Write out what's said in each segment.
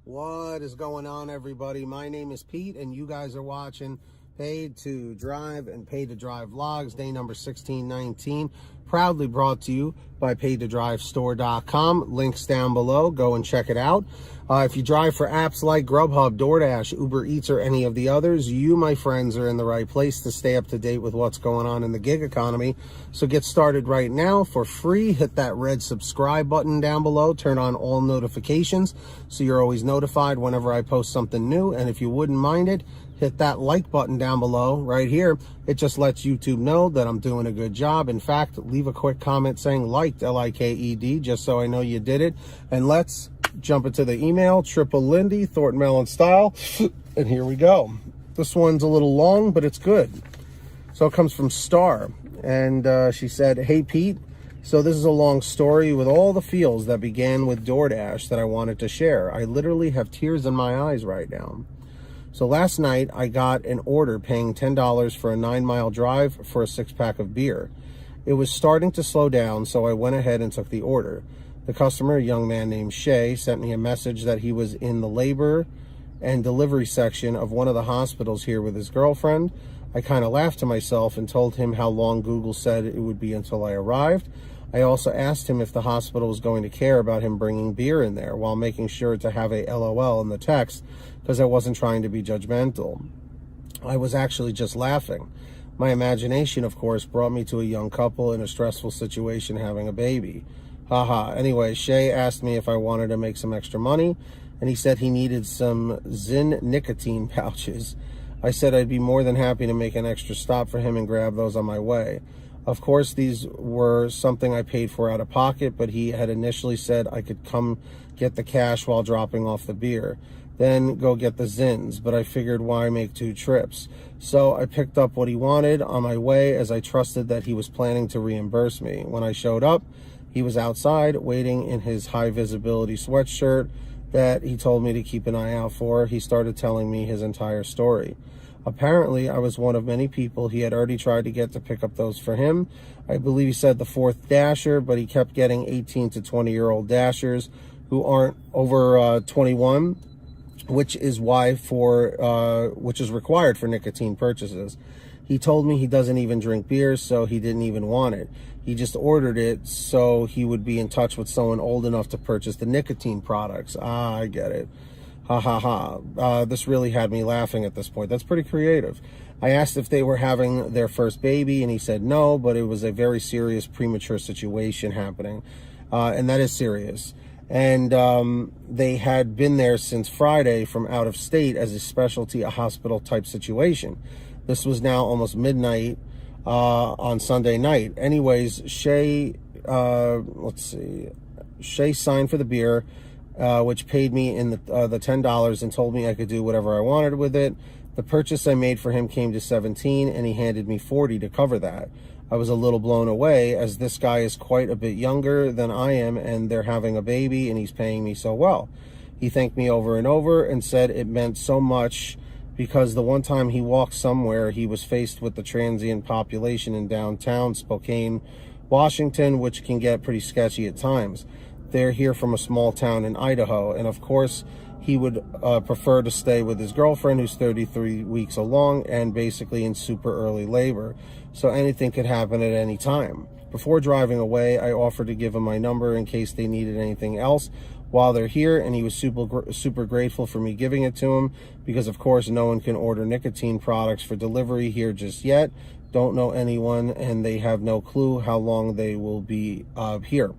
What is going on, everybody? My name is Pete, and you guys are watching Paid to Drive and Paid to Drive vlogs, day number 1619. Proudly brought to you by paidtodrivestore.com. Links down below. Go and check it out. If you drive for apps like GrubHub, DoorDash, Uber Eats, or any of the others, you, my friends, are in the right place to stay up to date with what's going on in the gig economy. So get started right now for free. Hit that red subscribe button down below. Turn on all notifications so you're always notified whenever I post something new. And if you wouldn't mind it, hit that like button down below right here. It just lets YouTube know that I'm doing a good job. In fact, leave a quick comment saying liked, L-I-K-E-D, just so I know you did it. And let's jump into the email. Triple Lindy, Thornton Mellon style. And here we go. This one's a little long, but it's good. So it comes from Star. And she said, "Hey, Pete. So this is a long story with all the feels that began with DoorDash that I wanted to share. I literally have tears in my eyes right now. So last night, I got an order paying $10 for a 9-mile drive for a 6-pack of beer. It was starting to slow down, so I went ahead and took the order. The customer, a young man named Shay, sent me a message that he was in the labor and delivery section of one of the hospitals here with his girlfriend. I kind of laughed to myself and told him how long Google said it would be until I arrived. I also asked him if the hospital was going to care about him bringing beer in there, while making sure to have a LOL in the text, because I wasn't trying to be judgmental. I was actually just laughing. My imagination, of course, brought me to a young couple in a stressful situation having a baby. Haha. Anyway, Shay asked me if I wanted to make some extra money, and he said he needed some Zyn nicotine pouches. I said I'd be more than happy to make an extra stop for him and grab those on my way. Of course, these were something I paid for out of pocket, but he had initially said I could come get the cash while dropping off the beer, then go get the Zyns, but I figured why make 2 trips. So I picked up what he wanted on my way, as I trusted that he was planning to reimburse me. When I showed up, he was outside waiting in his high visibility sweatshirt that he told me to keep an eye out for. He started telling me his entire story. Apparently, I was one of many people he had already tried to get to pick up those for him. I believe he said the 4th dasher, but he kept getting 18 to 20-year-old dashers who aren't over 21, which is required for nicotine purchases. He told me he doesn't even drink beer, so he didn't even want it. He just ordered it so he would be in touch with someone old enough to purchase the nicotine products. Ah, I get it. Ha ha ha. This really had me laughing at this point. That's pretty creative. I asked if they were having their first baby, and he said no, but it was a very serious premature situation happening. And that is serious. And they had been there since Friday from out of state as a specialty, a hospital type situation. This was now almost midnight on Sunday night. Anyways, Shay signed for the beer, which paid me in the $10 and told me I could do whatever I wanted with it. The purchase I made for him came to $17, and he handed me $40 to cover that. I was a little blown away, as this guy is quite a bit younger than I am, and they're having a baby, and he's paying me so well. He thanked me over and over and said it meant so much, because the one time he walked somewhere, he was faced with the transient population in downtown Spokane, Washington, which can get pretty sketchy at times. They're here from a small town in Idaho, and of course, he would prefer to stay with his girlfriend, who's 33 weeks along and basically in super early labor, so anything could happen at any time. Before driving away, I offered to give him my number in case they needed anything else while they're here, and he was super grateful for me giving it to him, because of course no one can order nicotine products for delivery here just yet. Don't know anyone, and they have no clue how long they will be here.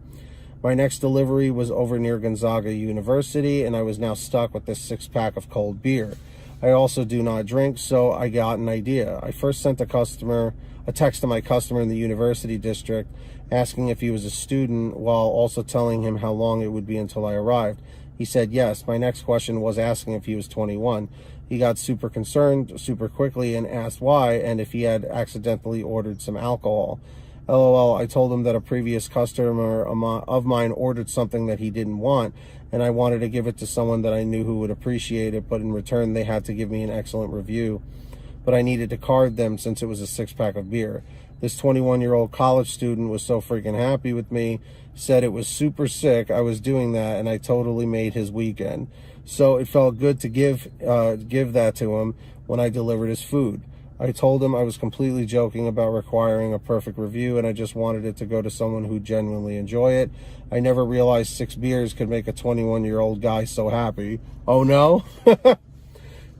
My next delivery was over near Gonzaga University, and I was now stuck with this 6-pack of cold beer. I also do not drink, so I got an idea. I first sent a text to my customer in the university district asking if he was a student, while also telling him how long it would be until I arrived. He said yes. My next question was asking if he was 21. He got super concerned super quickly and asked why, and if he had accidentally ordered some alcohol. LOL, I told him that a previous customer of mine ordered something that he didn't want, and I wanted to give it to someone that I knew who would appreciate it, but in return they had to give me an excellent review. But I needed to card them since it was a 6-pack of beer. This 21-year-old college student was so freaking happy with me, said it was super sick I was doing that, and I totally made his weekend. So it felt good to give that to him when I delivered his food. I told him I was completely joking about requiring a perfect review, and I just wanted it to go to someone who genuinely enjoy it. I never realized 6 beers could make a 21-year-old guy so happy. Oh no?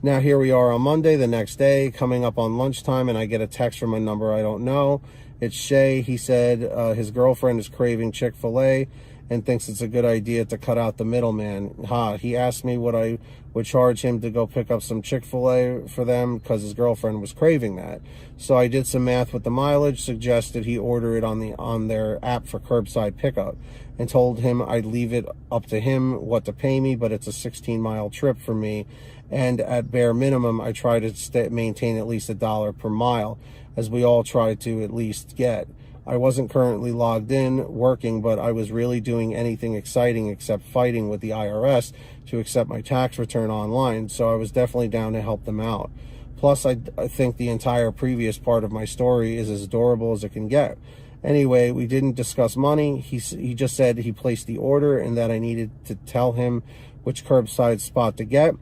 Now here we are on Monday, the next day, coming up on lunchtime, and I get a text from a number I don't know. It's Shay. He said his girlfriend is craving Chick-fil-A and thinks it's a good idea to cut out the middleman. He asked me what I would charge him to go pick up some Chick-fil-A for them because his girlfriend was craving that. So I did some math with the mileage, suggested he order it on their app for curbside pickup, and told him I'd leave it up to him what to pay me, but it's a 16-mile trip for me, and at bare minimum, I try to maintain at least $1 per mile, as we all try to at least get. I wasn't currently logged in working, but I was really doing anything exciting except fighting with the IRS to accept my tax return online, so I was definitely down to help them out. Plus, I think the entire previous part of my story is as adorable as it can get. Anyway, we didn't discuss money. He just said he placed the order and that I needed to tell him which curbside spot to get.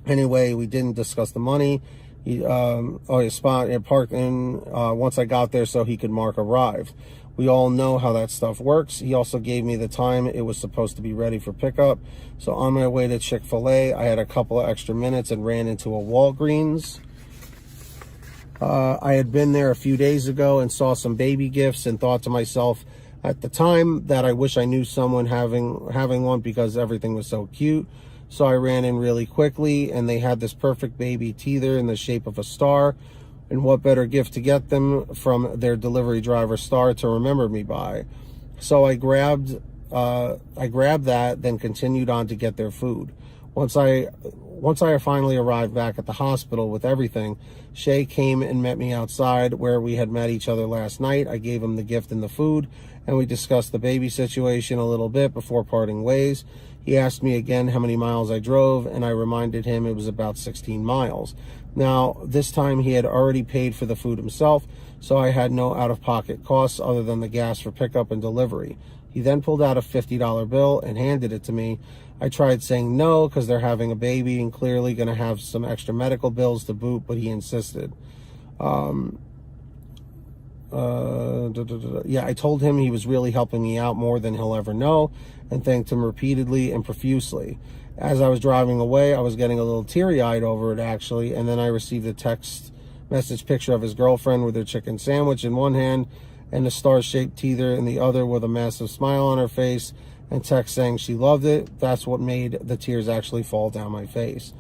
Anyway, we didn't discuss the money. His spot parked in once I got there so he could mark arrived. We all know how that stuff works. He also gave me the time it was supposed to be ready for pickup. So on my way to Chick-fil-A, I had a couple of extra minutes and ran into a Walgreens. I had been there a few days ago and saw some baby gifts and thought to myself at the time that I wish I knew someone having one because everything was so cute. So I ran in really quickly, and they had this perfect baby teether in the shape of a star. And what better gift to get them from their delivery driver, Star, to remember me by? So I grabbed that, then continued on to get their food. Once I finally arrived back at the hospital with everything, Shay came and met me outside where we had met each other last night. I gave him the gift and the food, and we discussed the baby situation a little bit before parting ways. He asked me again how many miles I drove, and I reminded him it was about 16 miles. Now, this time he had already paid for the food himself, so I had no out-of-pocket costs other than the gas for pickup and delivery. He then pulled out a $50 bill and handed it to me. I tried saying no because they're having a baby and clearly going to have some extra medical bills to boot, but he insisted. I told him he was really helping me out more than he'll ever know, and thanked him repeatedly and profusely. As I was driving away, I was getting a little teary-eyed over it, actually, and then I received a text message picture of his girlfriend with her chicken sandwich in one hand and a star-shaped teether in the other with a massive smile on her face, and text saying she loved it. That's what made the tears actually fall down my face.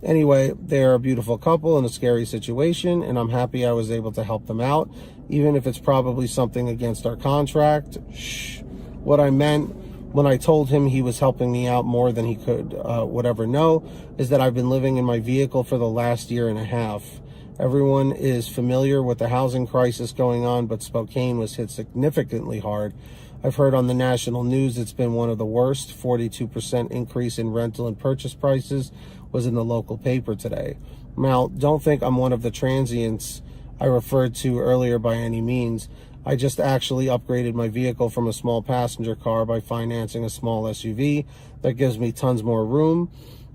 Anyway, they're a beautiful couple in a scary situation, and I'm happy I was able to help them out, even if it's probably something against our contract. What I meant when I told him he was helping me out more than he could would ever know is that I've been living in my vehicle for the last year and a half. Everyone is familiar with the housing crisis going on, but Spokane was hit significantly hard. I've heard on the national news it's been one of the worst. 42% increase in rental and purchase prices was in the local paper today. Now, don't think I'm one of the transients I referred to earlier by any means. I just actually upgraded my vehicle from a small passenger car by financing a small SUV that gives me tons more room.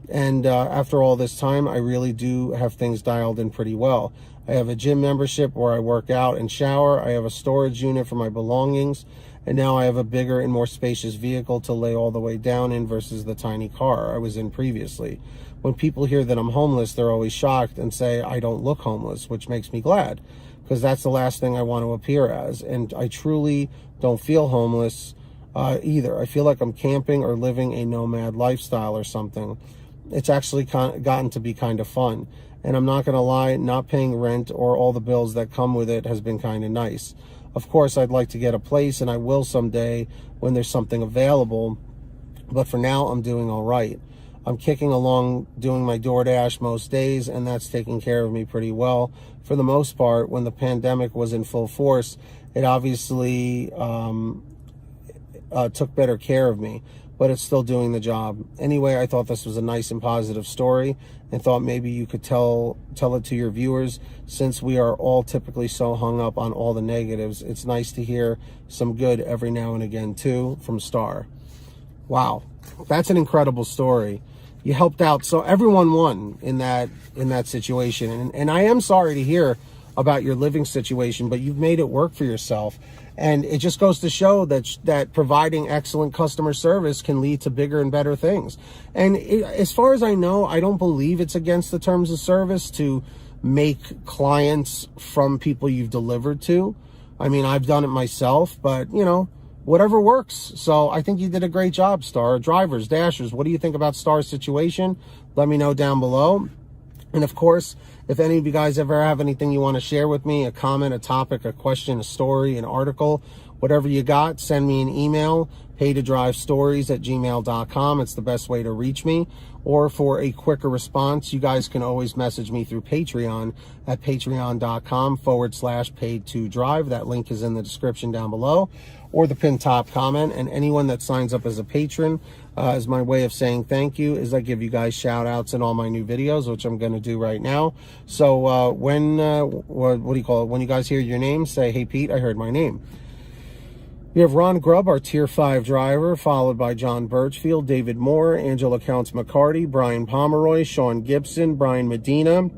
And after all this time, I really do have things dialed in pretty well. I have a gym membership where I work out and shower. I have a storage unit for my belongings. And now I have a bigger and more spacious vehicle to lay all the way down in versus the tiny car I was in previously. When people hear that I'm homeless, they're always shocked and say I don't look homeless, which makes me glad, because that's the last thing I want to appear as. And I truly don't feel homeless either. I feel like I'm camping or living a nomad lifestyle or something. It's actually gotten to be kind of fun. And I'm not going to lie, not paying rent or all the bills that come with it has been kind of nice. Of course, I'd like to get a place, and I will someday when there's something available. But for now, I'm doing all right. I'm kicking along doing my DoorDash most days, and that's taking care of me pretty well. For the most part, when the pandemic was in full force, it obviously took better care of me, but it's still doing the job. Anyway, I thought this was a nice and positive story and thought maybe you could tell it to your viewers. Since we are all typically so hung up on all the negatives, it's nice to hear some good every now and again too, from Star. Wow, that's an incredible story. you helped out. So everyone won in that situation. And I am sorry to hear about your living situation, but you've made it work for yourself. And it just goes to show that providing excellent customer service can lead to bigger and better things. And as far as I know, I don't believe it's against the terms of service to make clients from people you've delivered to. I mean, I've done it myself, but you know, whatever works. So I think you did a great job, Star. Drivers, Dashers, what do you think about Star's situation? Let me know down below. And of course, if any of you guys ever have anything you want to share with me, a comment, a topic, a question, a story, an article, whatever you got, send me an email, paytodrivestories@gmail.com. It's the best way to reach me. Or for a quicker response, you guys can always message me through Patreon at patreon.com/paid2drive. That link is in the description down below, or the pinned top comment. And anyone that signs up as a patron, as my way of saying thank you, is I give you guys shout outs in all my new videos, which I'm going to do right now. So what do you call it? When you guys hear your name, say, "Hey Pete, I heard my name." We have Ronn Grubb, our Tier 5 driver, followed by John Birchfield, David Moore, Angela Counts McCarty, Brian Pomeroy, Sean Gibson, Brian Medina,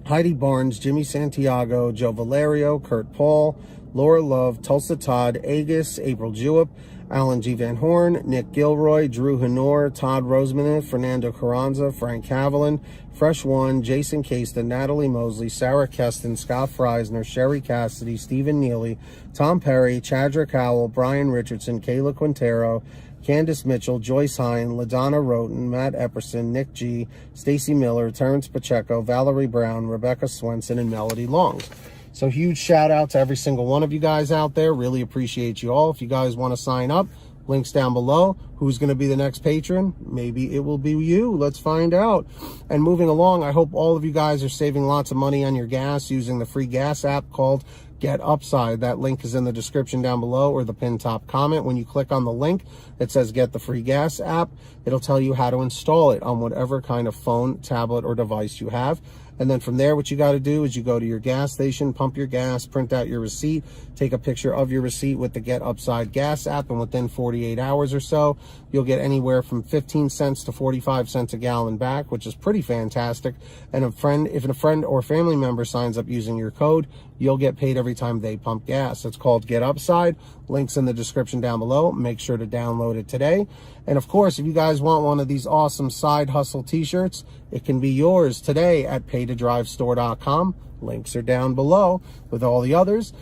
Heidi Barnes, Jimmy Santiago, Joe Valerio, Kurt Paul, Laura Love, Tulsa Todd, Agus, April Jewett, Alan G. Van Horn, Nick Gilroy, Drew Hanor, Todd Roseman, Fernando Carranza, Frank Haviland, Fresh One, Jason Caston, Natalie Mosley, Sarah Keston, Scott Freisner, Sherry Cassidy, Stephen Neely, Tom Perry, Chadrick Howell, Brian Richardson, Kayla Quintero, Candace Mitchell, Joyce Hine, LaDonna Roten, Matt Epperson, Nick G., Stacy Miller, Terrence Pacheco, Valerie Brown, Rebecca Swenson, and Melody Longs. So huge shout out to every single one of you guys out there. Really appreciate you all. If you guys want to sign up, links down below. Who's going to be the next patron? Maybe it will be you. Let's find out. And moving along, I hope all of you guys are saving lots of money on your gas using the free gas app called Get Upside. That link is in the description down below or the pinned top comment. When you click on the link that says Get the Free Gas app, it'll tell you how to install it on whatever kind of phone, tablet, or device you have. And then from there, what you got to do is you go to your gas station, pump your gas, print out your receipt, take a picture of your receipt with the Get Upside gas app, and within 48 hours or so, you'll get anywhere from 15 cents to 45 cents a gallon back, which is pretty fantastic. And if a friend or family member signs up using your code, you'll get paid every time they pump gas. It's called Get Upside. Links in the description down below. Make sure to download it today. And of course, if you guys want one of these awesome side hustle t-shirts, it can be yours today at paytodrivestore.com. Links are down below with all the others.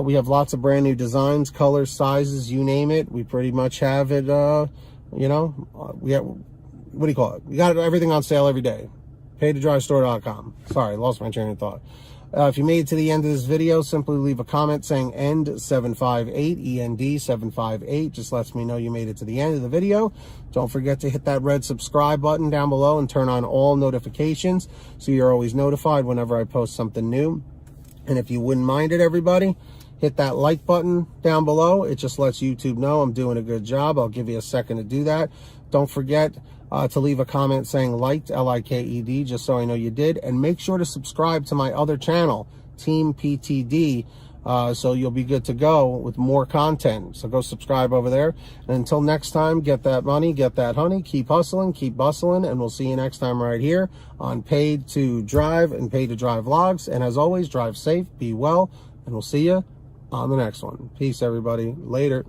We have lots of brand new designs, colors, sizes, you name it. We pretty much have it, we have, what do you call it? We got everything on sale every day. Paytodrivestore.com. Sorry, lost my train of thought. If you made it to the end of this video, simply leave a comment saying END758, END758. Just lets me know you made it to the end of the video. Don't forget to hit that red subscribe button down below and turn on all notifications so you're always notified whenever I post something new. And if you wouldn't mind it, everybody, hit that like button down below. It just lets YouTube know I'm doing a good job. I'll give you a second to do that. Don't forget to leave a comment saying liked, L-I-K-E-D, just so I know you did. And make sure to subscribe to my other channel, Team PTD, so you'll be good to go with more content. So go subscribe over there. And until next time, get that money, get that honey, keep hustling, keep bustling, and we'll see you next time right here on Paid to Drive and Paid to Drive Vlogs. And as always, drive safe, be well, and we'll see you on the next one. Peace, everybody. Later.